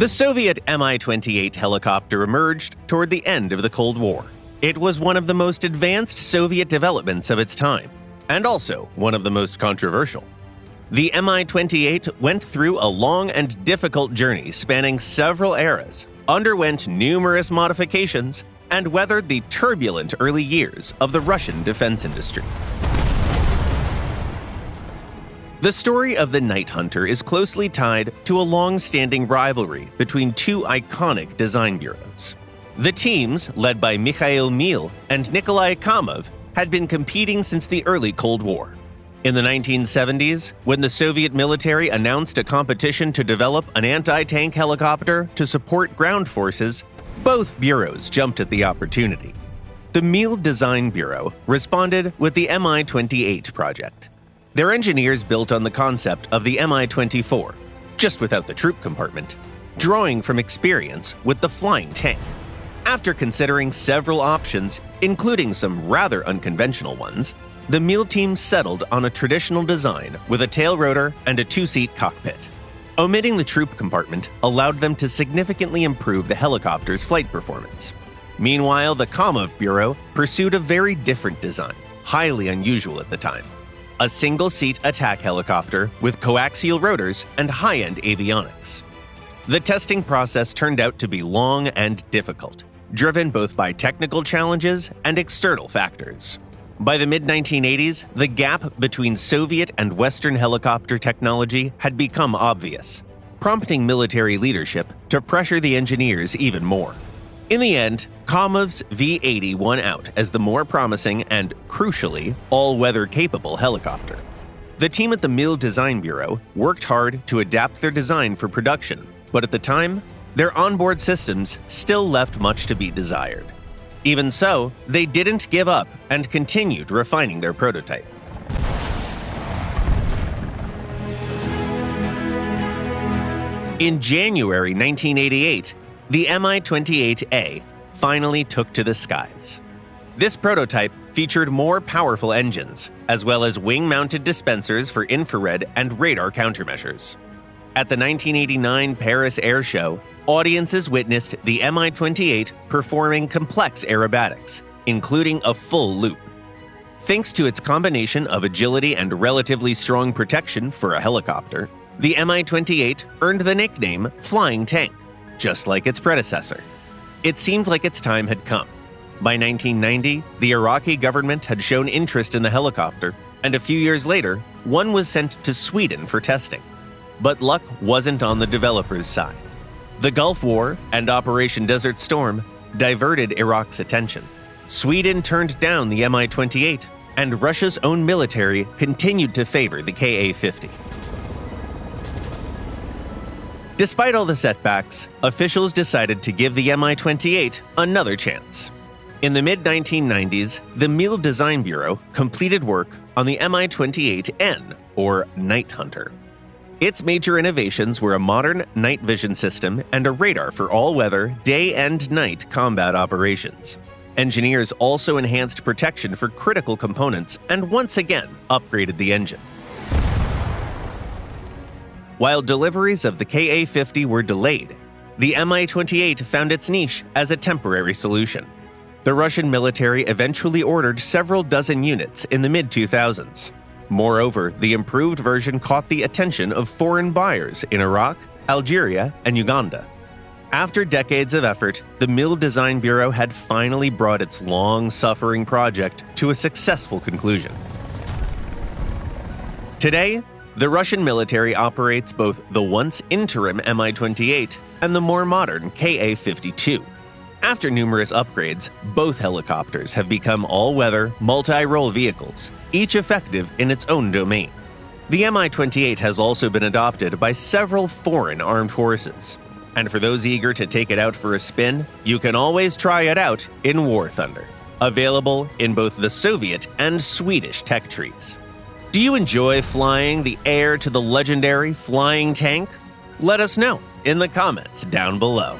The Soviet Mi-28 helicopter emerged toward the end of the Cold War. It was one of the most advanced Soviet developments of its time, and also one of the most controversial. The Mi-28 went through a long and difficult journey spanning several eras, underwent numerous modifications, and weathered the turbulent early years of the Russian defense industry. The story of the Night Hunter is closely tied to a long-standing rivalry between two iconic design bureaus. The teams, led by Mikhail Mil and Nikolai Kamov, had been competing since the early Cold War. In the 1970s, when the Soviet military announced a competition to develop an anti-tank helicopter to support ground forces, both bureaus jumped at the opportunity. The Mil Design Bureau responded with the Mi-28 project. Their engineers built on the concept of the Mi-24, just without the troop compartment, drawing from experience with the flying tank. After considering several options, including some rather unconventional ones, the Mil team settled on a traditional design with a tail rotor and a two-seat cockpit. Omitting the troop compartment allowed them to significantly improve the helicopter's flight performance. Meanwhile, the Kamov Bureau pursued a very different design, highly unusual at the time. A single-seat attack helicopter with coaxial rotors and high-end avionics. The testing process turned out to be long and difficult, driven both by technical challenges and external factors. By the mid-1980s, the gap between Soviet and Western helicopter technology had become obvious, prompting military leadership to pressure the engineers even more. In the end, Kamov's V-80 won out as the more promising and, crucially, all-weather capable helicopter. The team at the Mil Design Bureau worked hard to adapt their design for production, but at the time, their onboard systems still left much to be desired. Even so, they didn't give up and continued refining their prototype. In January 1988, the Mi-28A finally took to the skies. This prototype featured more powerful engines, as well as wing-mounted dispensers for infrared and radar countermeasures. At the 1989 Paris Air Show, audiences witnessed the Mi-28 performing complex aerobatics, including a full loop. Thanks to its combination of agility and relatively strong protection for a helicopter, the Mi-28 earned the nickname Flying Tank, just like its predecessor. It seemed like its time had come. By 1990, the Iraqi government had shown interest in the helicopter, and a few years later, one was sent to Sweden for testing. But luck wasn't on the developers' side. The Gulf War and Operation Desert Storm diverted Iraq's attention. Sweden turned down the Mi-28, and Russia's own military continued to favor the Ka-50. Despite all the setbacks, officials decided to give the Mi-28 another chance. In the mid-1990s, the Mil Design Bureau completed work on the Mi-28N, or Night Hunter. Its major innovations were a modern night vision system and a radar for all-weather, day and night combat operations. Engineers also enhanced protection for critical components and once again upgraded the engine. While deliveries of the Ka-50 were delayed, the Mi-28 found its niche as a temporary solution. The Russian military eventually ordered several dozen units in the mid-2000s. Moreover, the improved version caught the attention of foreign buyers in Iraq, Algeria, and Uganda. After decades of effort, the Mil Design Bureau had finally brought its long-suffering project to a successful conclusion. Today, the Russian military operates both the once interim Mi-28 and the more modern Ka-52. After numerous upgrades, both helicopters have become all-weather, multi-role vehicles, each effective in its own domain. The Mi-28 has also been adopted by several foreign armed forces. And for those eager to take it out for a spin, you can always try it out in War Thunder, available in both the Soviet and Swedish tech trees. Do you enjoy flying the heir to the legendary Flying Tank? Let us know in the comments down below.